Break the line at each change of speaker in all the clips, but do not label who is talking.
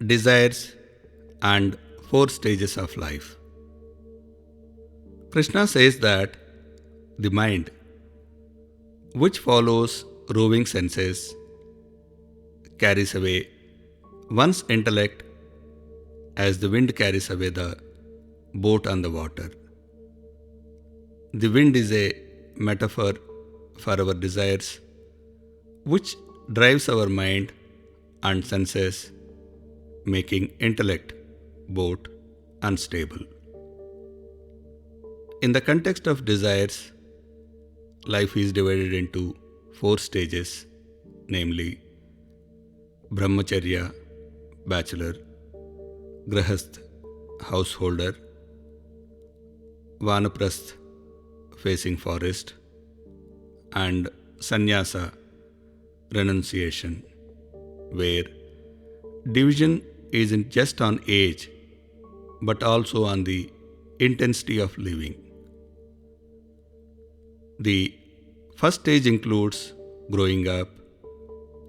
desires, and four stages of life. Krishna says that the mind, which follows roving senses, carries away one's intellect as the wind carries away the boat on the water. The wind is a metaphor for our desires, which drives our mind and senses, making intellect both unstable. In the context of desires, life is divided into four stages, namely Brahmacharya, bachelor, Grahasth, householder, Vanaprasth, facing forest, and Sannyasa, renunciation, where division isn't just on age but also on the intensity of living. The first stage includes growing up,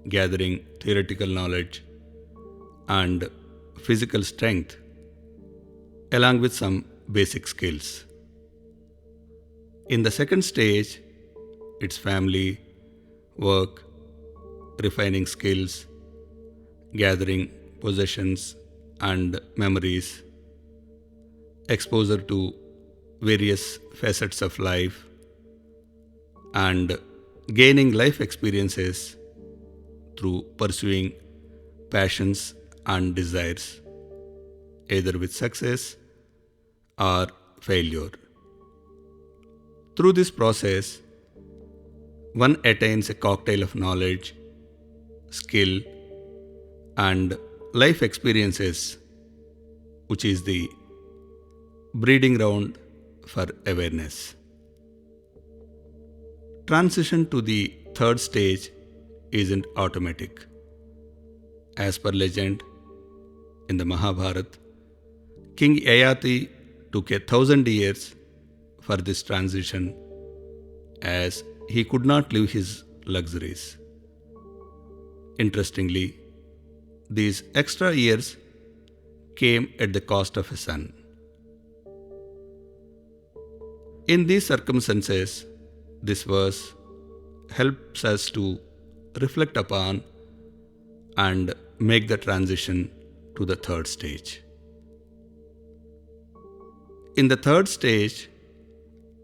gathering theoretical knowledge and physical strength, along with some basic skills. In the second stage, it's family, work, refining skills, gathering possessions and memories, exposure to various facets of life, and gaining life experiences through pursuing passions and desires, either with success or failure. Through this process, one attains a cocktail of knowledge, skill, and life experiences, which is the breeding ground for awareness. Transition to the third stage isn't automatic. As per legend, in the Mahabharata, King Yayati took 1,000 years for this transition as he could not live his luxuries. Interestingly, these extra years came at the cost of a son. In these circumstances, this verse helps us to reflect upon and make the transition to the third stage. In the third stage,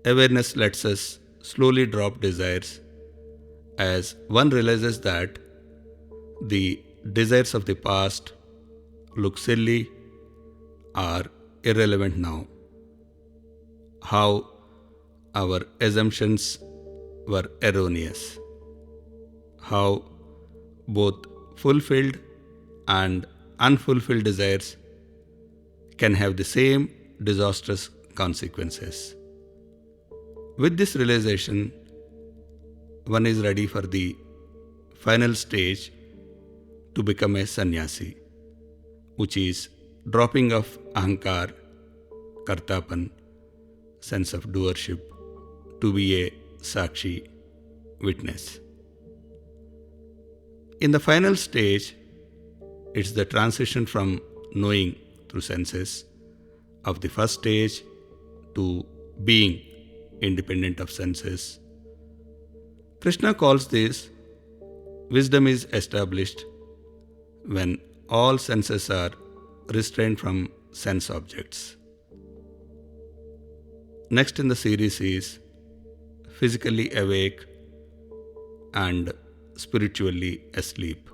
awareness lets us slowly drop desires as one realizes that the desires of the past look silly or irrelevant now. How our assumptions were erroneous. How both fulfilled and unfulfilled desires can have the same disastrous consequences. With this realization, one is ready for the final stage to become a sannyasi, which is dropping of ahankar, kartapan, sense of doership, to be a sakshi, witness. In the final stage, it's the transition from knowing through senses of the first stage to being independent of senses. Krishna calls this wisdom is established when all senses are restrained from sense objects. Next in the series is physically awake and spiritually asleep.